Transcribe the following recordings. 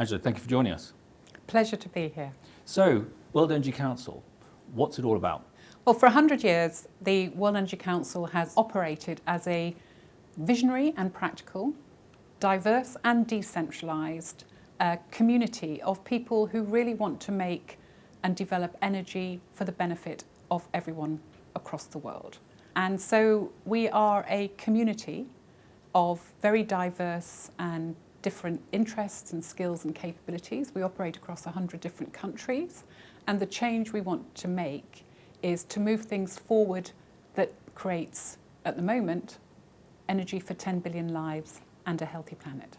Angela, thank you for joining us. Pleasure to be here. So, World Energy Council, what's it all about? Well, for 100 years, the World Energy Council has operated as a visionary and practical, diverse and decentralised community of people who really want to make and develop energy for the benefit of everyone across the world. And so we are a community of very diverse and different interests and skills and capabilities. We operate across 100 different countries, and the change we want to make is to move things forward that creates, at the moment, energy for 10 billion lives and a healthy planet.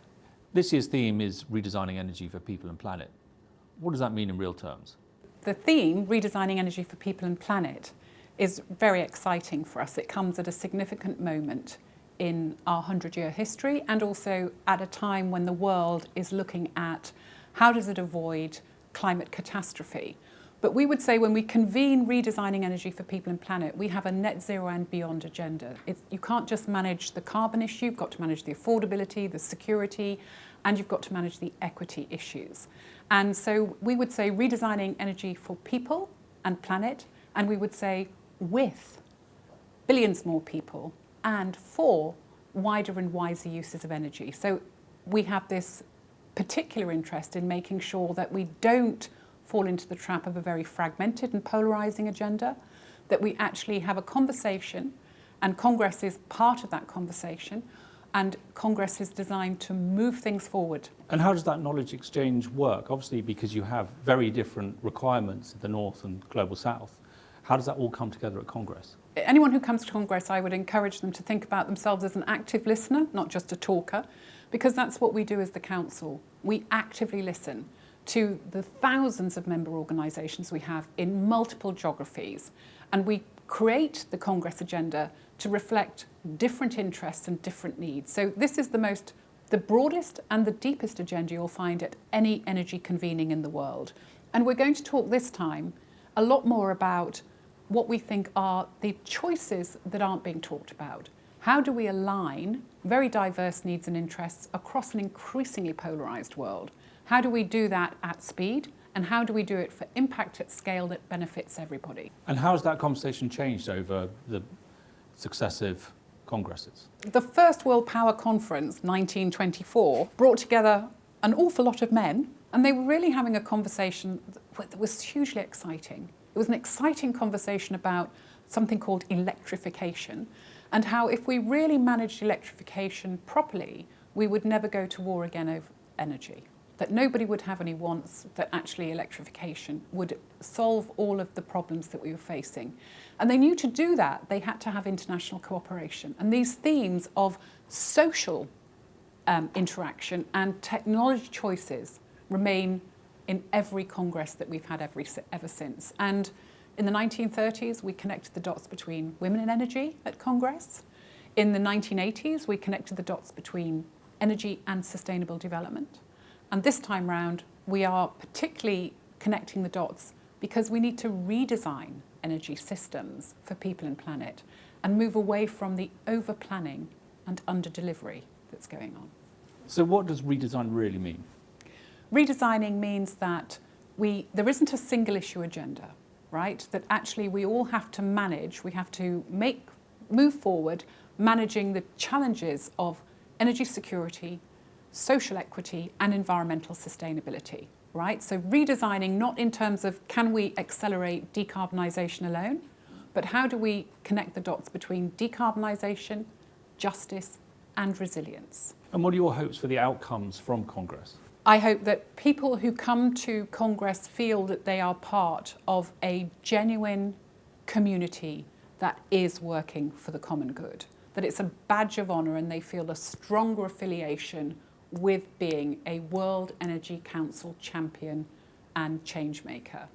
This year's theme is Redesigning Energy for People and Planet. What does that mean in real terms? The theme, Redesigning Energy for People and Planet, is very exciting for us. It comes at a significant moment in our 100-year history, and also at a time when the world is looking at how does it avoid climate catastrophe. But we would say when we convene Redesigning Energy for People and Planet, we have a net zero and beyond agenda. You can't just manage the carbon issue, you've got to manage the affordability, the security, and you've got to manage the equity issues. And so we would say redesigning energy for people and planet, and we would say with billions more people and for wider and wiser uses of energy. So we have this particular interest in making sure that we don't fall into the trap of a very fragmented and polarising agenda, that we actually have a conversation, and Congress is part of that conversation, and Congress is designed to move things forward. And how does that knowledge exchange work? Obviously, because you have very different requirements in the North and Global South. How does that all come together at Congress? Anyone who comes to Congress, I would encourage them to think about themselves as an active listener, not just a talker, because that's what we do as the Council. We actively listen to the thousands of member organisations we have in multiple geographies, and we create the Congress agenda to reflect different interests and different needs. So this is the broadest and the deepest agenda you'll find at any energy convening in the world. And we're going to talk this time a lot more about what we think are the choices that aren't being talked about. How do we align very diverse needs and interests across an increasingly polarised world? How do we do that at speed? And how do we do it for impact at scale that benefits everybody? And how has that conversation changed over the successive Congresses? The first World Power Conference, 1924, brought together an awful lot of men, and they were really having a conversation that was hugely exciting. It was an exciting conversation about something called electrification, and how if we really managed electrification properly, we would never go to war again over energy. That nobody would have any wants, that actually electrification would solve all of the problems that we were facing. And they knew to do that, they had to have international cooperation. And these themes of social interaction and technology choices remain in every Congress that we've had ever since. And in the 1930s, we connected the dots between women in energy at Congress. In the 1980s, we connected the dots between energy and sustainable development. And this time round, we are particularly connecting the dots because we need to redesign energy systems for people and planet and move away from the over-planning and under-delivery that's going on. So what does redesign really mean? Redesigning means that there isn't a single issue agenda, right? That actually we all have to manage, we have to move forward managing the challenges of energy security, social equity and environmental sustainability, right? So redesigning not in terms of can we accelerate decarbonisation alone, but how do we connect the dots between decarbonisation, justice and resilience. And what are your hopes for the outcomes from Congress? I hope that people who come to Congress feel that they are part of a genuine community that is working for the common good, that it's a badge of honour and they feel a stronger affiliation with being a World Energy Council champion and change maker.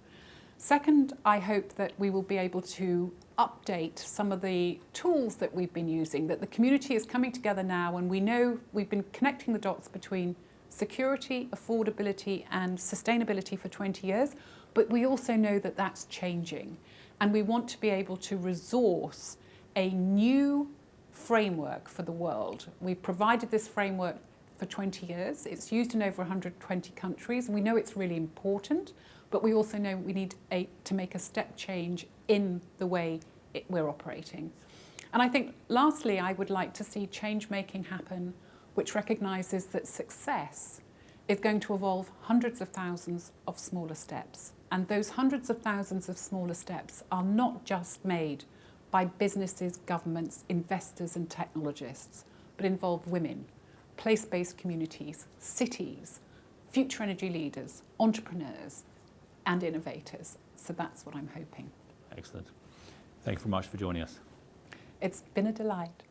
Second, I hope that we will be able to update some of the tools that we've been using, that the community is coming together now, and we know we've been connecting the dots between security, affordability and sustainability for 20 years, but we also know that that's changing. And we want to be able to resource a new framework for the world. We've provided this framework for 20 years. It's used in over 120 countries. And we know it's really important, but we also know we need to make a step change in the way we're operating. And I think, lastly, I would like to see change-making happen which recognises that success is going to involve hundreds of thousands of smaller steps. And those hundreds of thousands of smaller steps are not just made by businesses, governments, investors and technologists, but involve women, place-based communities, cities, future energy leaders, entrepreneurs and innovators. So that's what I'm hoping. Excellent. Thank you very much for joining us. It's been a delight.